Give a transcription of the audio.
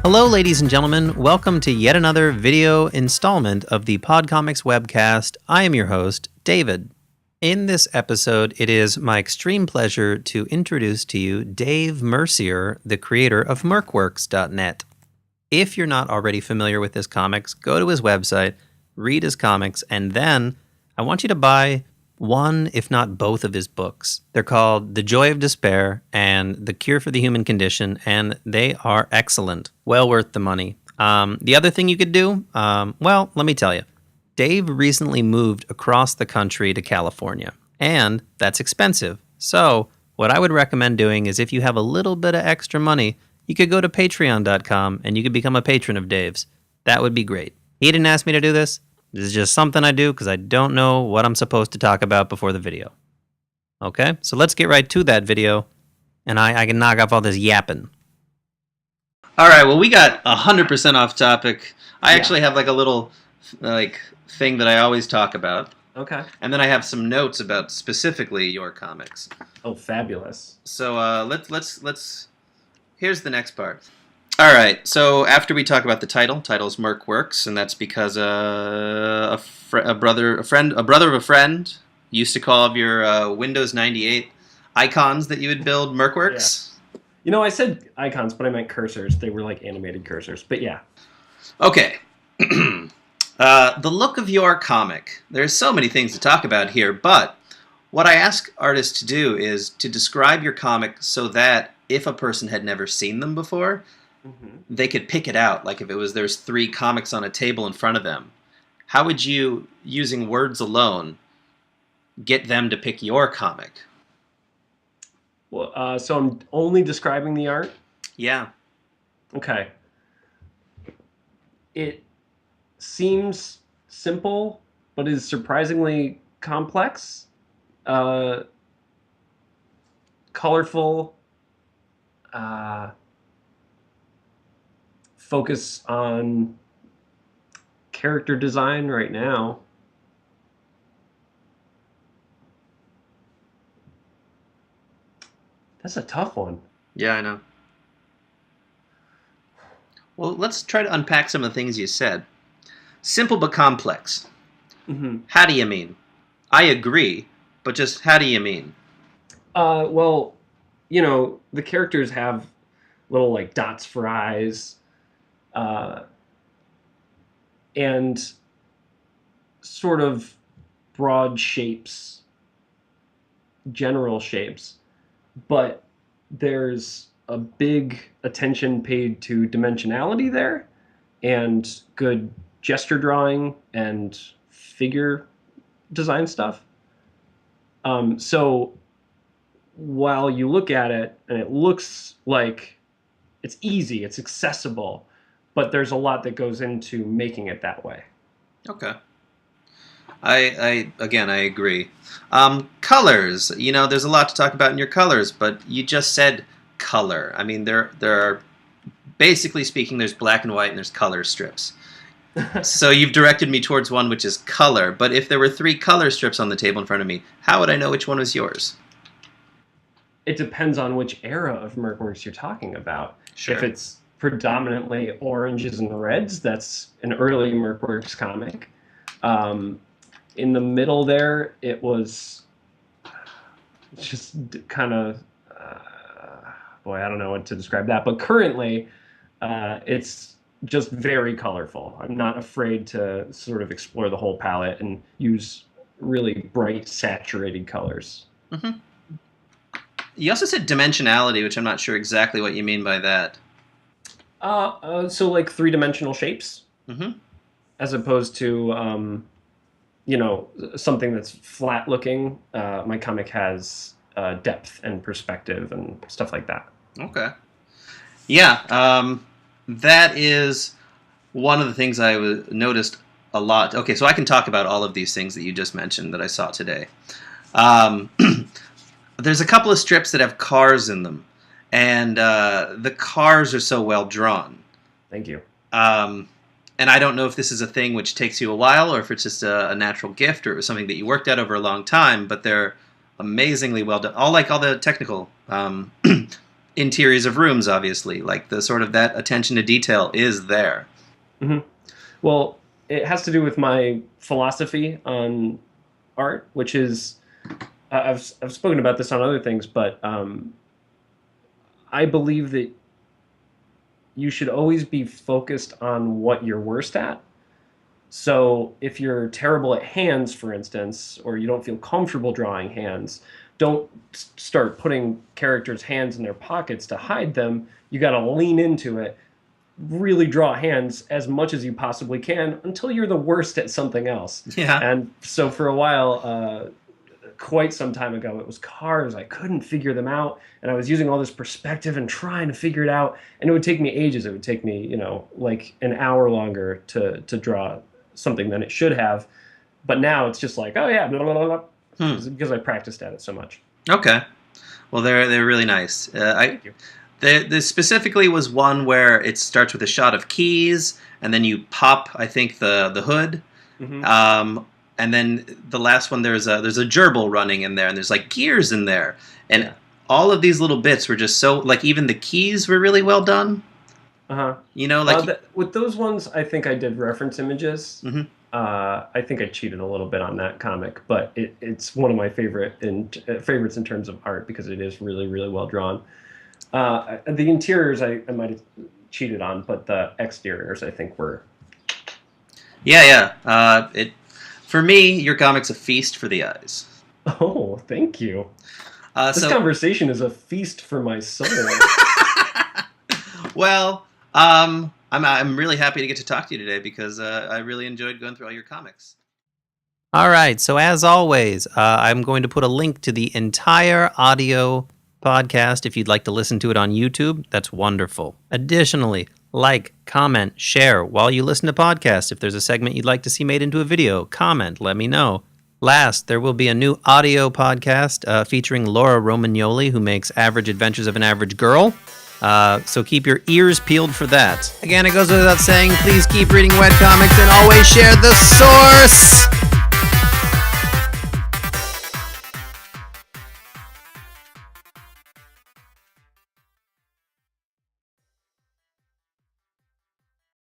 Hello, ladies and gentlemen. Welcome to yet another video installment of the Podcomics webcast. I am your host, David. In this episode, it is my extreme pleasure to introduce to you Dave Mercier, the creator of Mercworks.net. If you're not already familiar with his comics, go to his website, read his comics, and then I want you to buy one, if not both, of his books. They're called The Joy of Despair and The Cure for the Human Condition, and they are excellent. Well worth the money. The other thing you could do, well, let me tell you. Dave recently moved across the country to California, and that's expensive. So what I would recommend doing is if you have a little bit of extra money, you could go to patreon.com and you could become a patron of Dave's. That would be great. He didn't ask me to do this. This is just something I do because I don't know what I'm supposed to talk about before the video. Okay, so let's get right to that video, and I can knock off all this yapping. All right, well, we got 100% off topic. I actually have like a little thing that I always talk about. Okay. And then I have some notes about specifically your comics. Oh, fabulous. So let's. Here's the next part. All right, so after we talk about the title's Mercworks, and that's because a brother of a friend used to call of your Windows 98 icons that you would build Mercworks. Yeah. You know, I said icons, but I meant cursors. They were like animated cursors, but yeah. Okay. The look of your comic. There's so many things to talk about here, but what I ask artists to do is to describe your comic so that if a person had never seen them before, they could pick it out. Like if there's 3 comics on a table in front of them, how would you, using words alone, get them to pick your comic? Well, so I'm only describing the art? Yeah. Okay. It seems simple, but is surprisingly complex. Colorful. Focus on character design right now. That's a tough one. Yeah, I know. Well, let's try to unpack some of the things you said. Simple but complex. How do you mean? I agree, but just how do you mean? Well, you know, the characters have little like dots for eyes, and sort of broad shapes, general shapes, but there's a big attention paid to dimensionality there and good gesture drawing and figure design stuff. So while you look at it and it looks like it's easy, it's accessible, but there's a lot that goes into making it that way. Okay. I agree. Colors. You know, there's a lot to talk about in your colors, but you just said color. I mean, there are, basically speaking, there's black and white and there's color strips. So you've directed me towards one which is color, but if there were 3 color strips on the table in front of me, how would I know which one was yours? It depends on which era of Mercworks you're talking about. Sure. If it's predominantly oranges and reds, that's an early Mercworks comic. In the middle there, it was just kind of, boy, I don't know what to describe that. But currently, it's just very colorful. I'm not afraid to sort of explore the whole palette and use really bright, saturated colors. Mm-hmm. You also said dimensionality, which I'm not sure exactly what you mean by that. So like 3-dimensional shapes, as opposed to, you know, something that's flat looking. My comic has depth and perspective and stuff like that. Okay. Yeah, that is one of the things I noticed a lot. Okay, so I can talk about all of these things that you just mentioned that I saw today. There's a couple of strips that have cars in them, and the cars are so well drawn. Thank you. And I don't know if this is a thing which takes you a while or if it's just a natural gift or it was something that you worked at over a long time, but they're amazingly well done. All the technical interiors of rooms, obviously. Like the sort of that attention to detail is there. Hmm. Well, it has to do with my philosophy on art, which is I've spoken about this on other things, but I believe that you should always be focused on what you're worst at. So if you're terrible at hands, for instance, or you don't feel comfortable drawing hands, don't start putting characters' hands in their pockets to hide them. You got to lean into it, really draw hands as much as you possibly can until you're the worst at something else. Yeah. And so for a while, quite some time ago, it was cars. I couldn't figure them out, and I was using all this perspective and trying to figure it out, and it would take me ages. It would take me, like an hour longer to draw something than it should have. But now it's just like, oh yeah, blah, blah, blah, blah, because I practiced at it so much. Okay. Well, they're really nice. Thank you. There specifically was one where it starts with a shot of keys, and then you pop, I think, the hood. Mm-hmm. And then the last one, there's a gerbil running in there, and there's like gears in there, and all of these little bits were just so, like, even the keys were really well done. Uh-huh. Like with those ones, I think I did reference images. Mm-hmm. I think I cheated a little bit on that comic, but it's one of my favorites in terms of art because it is really, really well drawn. The interiors I might have cheated on, but the exteriors I think were. Yeah. For me, your comic's a feast for the eyes. Oh, thank you. This conversation is a feast for my soul. Well, I'm really happy to get to talk to you today because I really enjoyed going through all your comics. All right, so as always, I'm going to put a link to the entire audio podcast if you'd like to listen to it on YouTube. That's wonderful. Additionally, like, comment, share while you listen to podcasts. If there's a segment you'd like to see made into a video, comment, let me know. Last, there will be a new audio podcast featuring Laura Romagnoli, who makes Average Adventures of an Average Girl. So keep your ears peeled for that. Again, it goes without saying, please keep reading webcomics and always share the source!